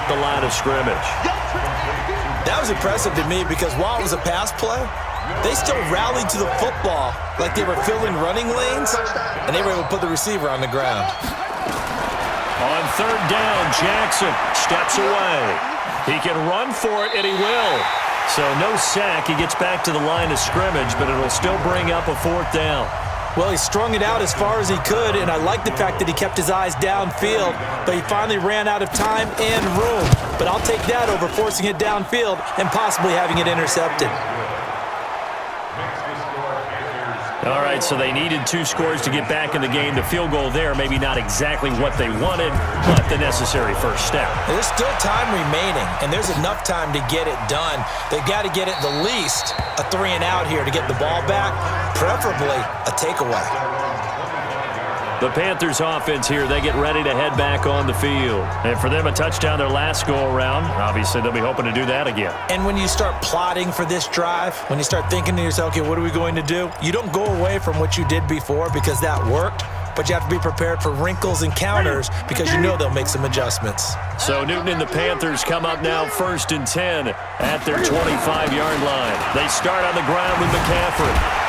the line of scrimmage. That was impressive to me because while it was a pass play, they still rallied to the football like they were filling running lanes, and they were able to put the receiver on the ground. On third down, Jackson steps away. He can run for it, and he will. So no sack. He gets back to the line of scrimmage, but it'll still bring up a fourth down. Well, he strung it out as far as he could, and I like the fact that he kept his eyes downfield, but he finally ran out of time and room. But I'll take that over forcing it downfield and possibly having it intercepted. All right, so they needed 2 scores to get back in the game. The field goal there, maybe not exactly what they wanted, but the necessary first step. There's still time remaining, and there's enough time to get it done. They've got to get it the least a 3-and-out here to get the ball back, preferably a takeaway. The Panthers offense here, they get ready to head back on the field. And for them, a touchdown their last go-around. Obviously, they'll be hoping to do that again. And when you start plotting for this drive, when you start thinking to yourself, okay, what are we going to do? You don't go away from what you did before because that worked, but you have to be prepared for wrinkles and counters because you know they'll make some adjustments. So Newton and the Panthers come up now 1st and 10 at their 25-yard line. They start on the ground with McCaffrey.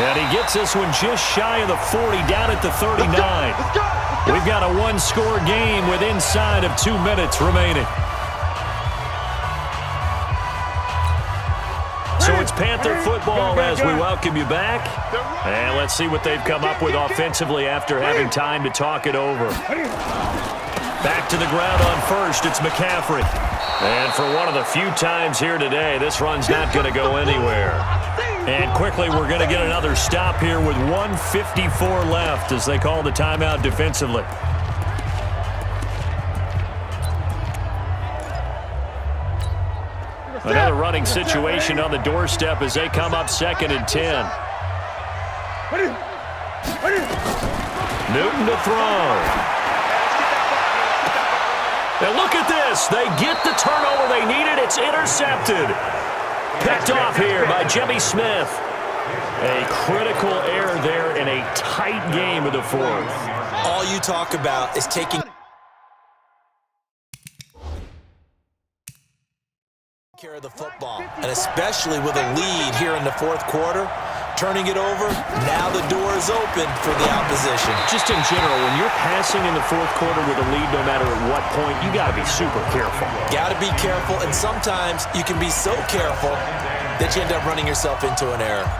And he gets this one just shy of the 40, down at the 39. We've got a 1-score game with inside of 2 minutes remaining. So it's Panther football as we welcome you back. And let's see what they've come up with offensively after having time to talk it over. Back to the ground on first, it's McCaffrey. And for one of the few times here today, this run's not going to go anywhere. And quickly, we're going to get another stop here with 1:54 left as they call the timeout defensively. Another running situation on the doorstep as they come up 2nd and 10. Newton to throw. And look at this. They get the turnover they needed. It's intercepted. Picked off here by Jimmy Smith. A critical error there in a tight game of the 4th. All you talk about is taking care of the football, and especially with a lead here in the 4th quarter, turning it over, now the door is open for the opposition. Just in general, when you're passing in the 4th quarter with a lead, no matter at what point, you got to be super careful. Got to be careful, and sometimes you can be so careful that you end up running yourself into an error.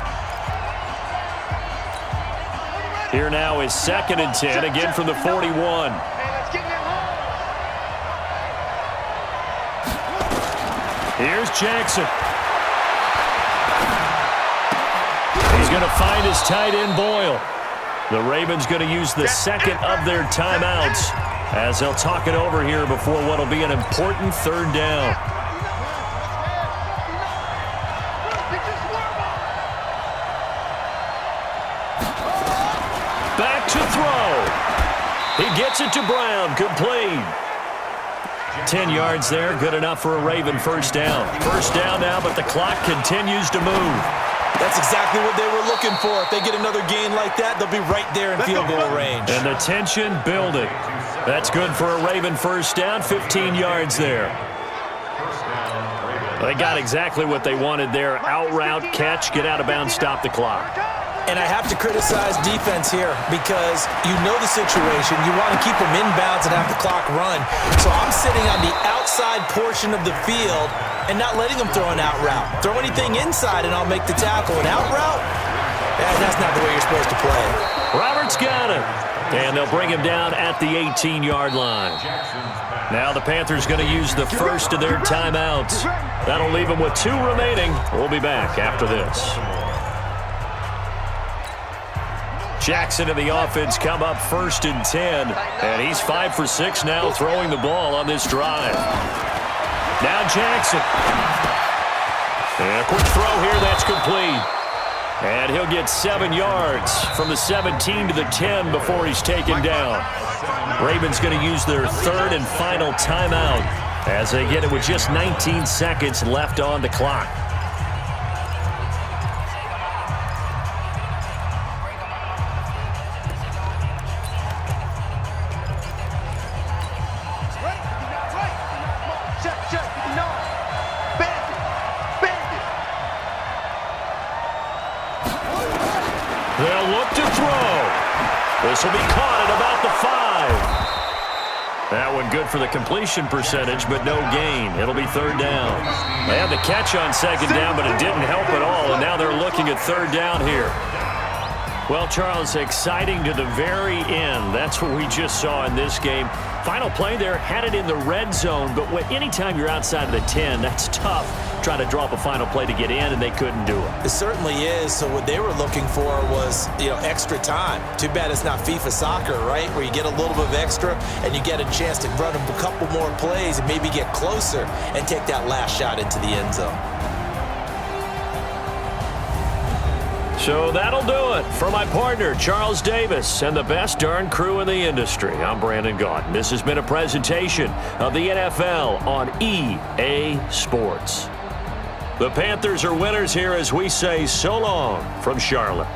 Here now is 2nd and 10, again from the 41. Here's Jackson. He's going to find his tight end, Boyle. The Ravens going to use the 2nd of their timeouts as they'll talk it over here before what will be an important 3rd down. Back to throw. He gets it to Brown, complete. 10 yards there, good enough for a Raven first down. First down now, but the clock continues to move. That's exactly what they were looking for. If they get another gain like that, they'll be right there in field goal range. And the tension building. That's good for a Raven first down, 15 yards there. They got exactly what they wanted there. Out route, catch, get out of bounds, stop the clock. And I have to criticize defense here because you know the situation. You want to keep them inbounds and have the clock run. So I'm sitting on the outside portion of the field and not letting them throw an out route. Throw anything inside and I'll make the tackle. An out route? That's not the way you're supposed to play. Roberts got it. And they'll bring him down at the 18-yard line. Now the Panthers going to use the first of their timeouts. That'll leave them with 2 remaining. We'll be back after this. Jackson and the offense come up 1st and 10. And he's 5 for 6 now throwing the ball on this drive. Now Jackson. And a quick throw here, that's complete. And he'll get 7 yards from the 17 to the 10 before he's taken down. Ravens going to use their 3rd and final timeout as they get it with just 19 seconds left on the clock. This will be caught at about the 5. That one good for the completion percentage, but no gain. It'll be third down. They had the catch on second down, but it didn't help at all, and now they're looking at third down here. Well, Charles, exciting to the very end. That's what we just saw in this game. Final play there, had it in the red zone, but anytime you're outside of the 10, that's tough trying to drop a final play to get in, and they couldn't do it. It certainly is. So what they were looking for was, extra time. Too bad it's not FIFA soccer, right, where you get a little bit of extra and you get a chance to run a couple more plays and maybe get closer and take that last shot into the end zone. So that'll do it. For my partner, Charles Davis, and the best darn crew in the industry, I'm Brandon Gaudin. This has been a presentation of the NFL on EA Sports. The Panthers are winners here as we say so long from Charlotte.